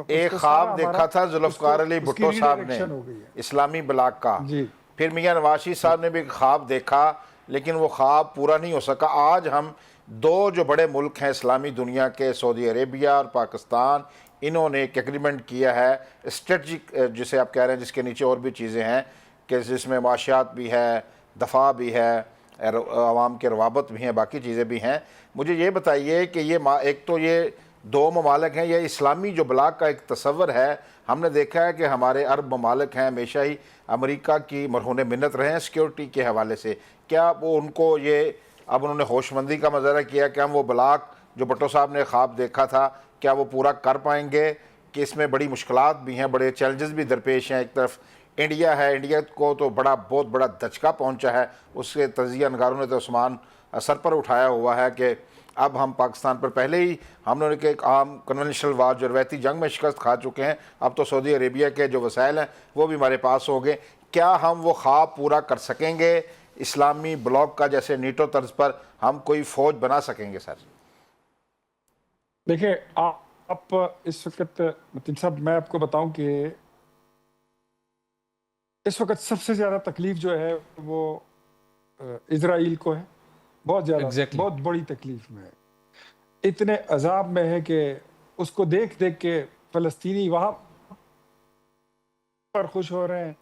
ایک خواب دیکھا تھا ذوالفقار علی بھٹو صاحب نے اسلامی بلاک کا، پھر میاں نواز شریف صاحب نے بھی ایک خواب دیکھا لیکن وہ خواب پورا نہیں ہو سکا۔ آج ہم دو جو بڑے ملک ہیں اسلامی دنیا کے، سعودی عربیہ اور پاکستان، انہوں نے ایک ایگریمنٹ کیا ہے اسٹریٹجک، جسے آپ کہہ رہے ہیں جس کے نیچے اور بھی چیزیں ہیں، کہ جس میں معاشیات بھی ہے، دفاع بھی ہے، عوام کے روابط بھی ہیں، باقی چیزیں بھی ہیں۔ مجھے یہ بتائیے کہ یہ ایک تو یہ دو ممالک ہیں، یہ اسلامی جو بلاک کا ایک تصور ہے، ہم نے دیکھا ہے کہ ہمارے عرب ممالک ہیں ہمیشہ ہی امریکہ کی مرہون منت رہے ہیں سیکیورٹی کے حوالے سے۔ کیا وہ ان کو یہ اب انہوں نے ہوش مندی کا مظاہرہ کیا کہ ہم وہ بلاک جو بھٹو صاحب نے خواب دیکھا تھا کیا وہ پورا کر پائیں گے؟ کہ اس میں بڑی مشکلات بھی ہیں، بڑے چیلنجز بھی درپیش ہیں۔ ایک طرف انڈیا ہے، انڈیا کو تو بہت بڑا دھچکا پہنچا ہے، اس کے تجزیہ نگاروں نے تو عثمان سر پر اٹھایا ہوا ہے کہ اب ہم پاکستان پر پہلے ہی ہم نے کہ ایک عام کنونشنل وار جو روایتی جنگ میں شکست کھا چکے ہیں، اب تو سعودی عربیہ کے جو وسائل ہیں وہ بھی ہمارے پاس ہو گئے۔ کیا ہم وہ خواب پورا کر سکیں گے اسلامی بلاک کا، جیسے نیٹو طرز پر ہم کوئی فوج بنا سکیں گے؟ سر دیکھیں، آپ اس وقت متین صاحب میں آپ کو بتاؤں کہ اس وقت سب سے زیادہ تکلیف جو ہے وہ اسرائیل کو ہے، بہت زیادہ، بہت بڑی تکلیف میں ہے، اتنے عذاب میں ہے کہ اس کو دیکھ دیکھ کے فلسطینی وہاں پر خوش ہو رہے ہیں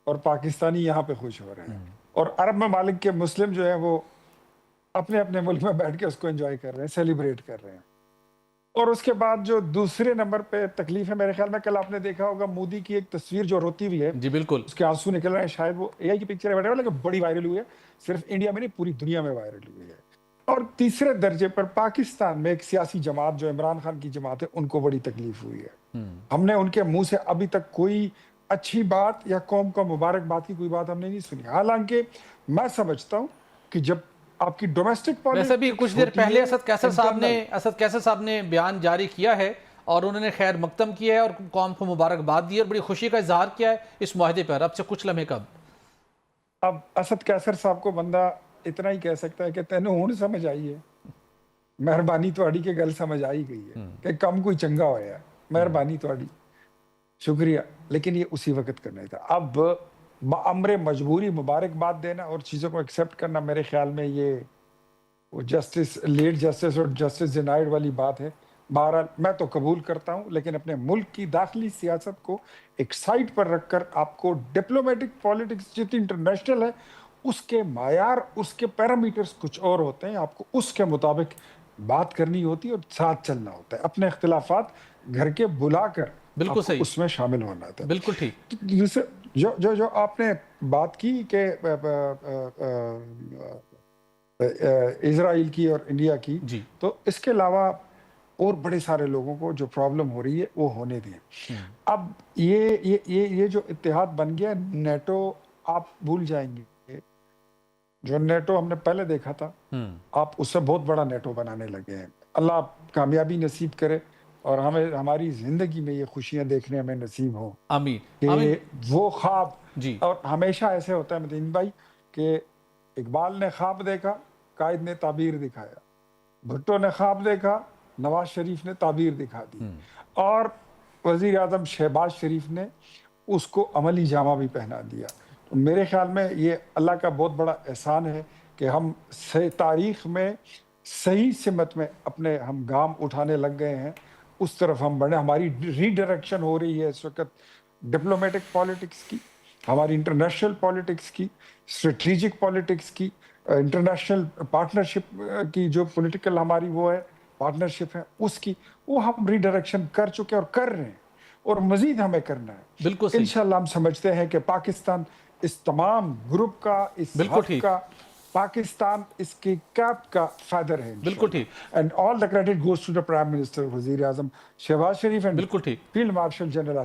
اور پاکستانی یہاں پہ خوش ہو رہے ہیں، اور عرب ممالک کے مسلم جو ہیں وہ اپنے اپنے ملک میں بیٹھ کے اس کو انجوائے کر رہے ہیں، سیلیبریٹ کر رہے ہیں۔ اور اس کے بعد جو دوسرے نمبر پہ تکلیف ہے، میرے خیال میں کل آپ نے دیکھا ہوگا مودی کی ایک تصویر جو روتی ہوئی ہے، جی بالکل، اس کے آنسو نکل رہے ہیں، شاید وہ اے آئی کی پکچر ہے لیکن بڑی وائرل ہوئی ہے، صرف انڈیا میں نہیں پوری دنیا میں وائرل ہوئی ہے۔ اور تیسرے درجے پر پاکستان میں ایک سیاسی جماعت جو عمران خان کی جماعت ہے، ان کو بڑی تکلیف ہوئی ہے۔ ہم نے ان کے منہ سے ابھی تک کوئی اچھی بات یا قوم کو مبارکباد کی کوئی بات ہم نے نہیں سنی، حالانکہ میں سمجھتا ہوں کہ جب آپ کی ڈومیسٹک پالیسی، ویسے بھی کچھ دیر پہلے اسد کیسر صاحب نے بیان جاری کیا ہے اور انہوں نے خیر مقدم کیا ہے اور قوم کو مبارکباد دی اور بڑی خوشی کا اظہار کیا ہے اس معاہدے پر اب سے کچھ لمحے قبل۔ اب اسد کیسر صاحب کو بندہ اتنا ہی کہہ سکتا ہے کہ تینوں ہون سمجھ آئی ہے، مہربانی تواڈی کے گل سمجھ آئی گئی ہے کہ کم کوئی چنگا ہویا ہے، مہربانی تواڈی، شکریہ، لیکن یہ اسی وقت کرنا تھا۔ اب بامر مجبوری مبارکباد دینا اور چیزوں کو ایکسیپٹ کرنا، میرے خیال میں یہ وہ جسٹس لیٹ جسٹس اور جسٹس ڈینائڈ والی بات ہے۔ بہرحال میں تو قبول کرتا ہوں، لیکن اپنے ملک کی داخلی سیاست کو ایک سائٹ پر رکھ کر آپ کو ڈپلومیٹک پالیٹکس جتنی انٹرنیشنل ہے اس کے معیار، اس کے پیرامیٹرز کچھ اور ہوتے ہیں، آپ کو اس کے مطابق بات کرنی ہوتی ہے اور ساتھ چلنا ہوتا ہے، اپنے اختلافات گھر کے بلا کر بالکل صحیح اس میں شامل ہونا ہوتا ہے۔ بالکل ٹھیک۔ جو آپ نے بات کی کہ اسرائیل کی اور انڈیا کی، جی تو اس کے علاوہ اور بڑے سارے لوگوں کو جو پرابلم ہو رہی ہے وہ ہونے دیں۔ اب یہ جو اتحاد بن گیا نیٹو، آپ بھول جائیں گے جو نیٹو ہم نے پہلے دیکھا تھا، آپ اس سے بہت بڑا نیٹو بنانے لگے ہیں۔ اللہ کامیابی نصیب کرے اور ہمیں ہماری زندگی میں یہ خوشیاں دیکھنے ہمیں نصیب ہوں، آمین کہ وہ خواب۔ جی اور ہمیشہ ایسے ہوتا ہے متین بھائی کہ اقبال نے خواب دیکھا، قائد نے تعبیر دکھایا، بھٹو نے خواب دیکھا، نواز شریف نے تعبیر دکھا دی، اور وزیر اعظم شہباز شریف نے اس کو عملی جامہ بھی پہنا دیا۔ تو میرے خیال میں یہ اللہ کا بہت بڑا احسان ہے کہ ہم تاریخ میں صحیح سمت میں اپنے ہم گام اٹھانے لگ گئے ہیں، اس طرف ہم بڑھے، ہماری ری ڈائریکشن ہو رہی ہے اس وقت ڈپلومیٹک پالیٹکس کی، ہماری انٹرنیشنل پالیٹکس کی، اسٹریٹجک پالیٹکس کی، انٹرنیشنل پارٹنرشپ کی، جو پولیٹیکل ہماری وہ ہے پارٹنرشپ ہے اس کی، وہ ہم ری ڈائریکشن کر چکے اور کر رہے ہیں اور مزید ہمیں کرنا ہے۔ بالکل صحیح، انشاءاللہ ہم سمجھتے ہیں کہ پاکستان اس تمام گروپ کا، اس بالکل حق ٹھیک، کا، پاکستان اس کی کیپ کا فیدر ہے بالکل انشاءاللہ۔ ٹھیک، and all the credit goes to the prime minister, وزیر اعظم شہباز شریف اینڈ بالکل ٹھیک، فیلڈ مارشل جنرل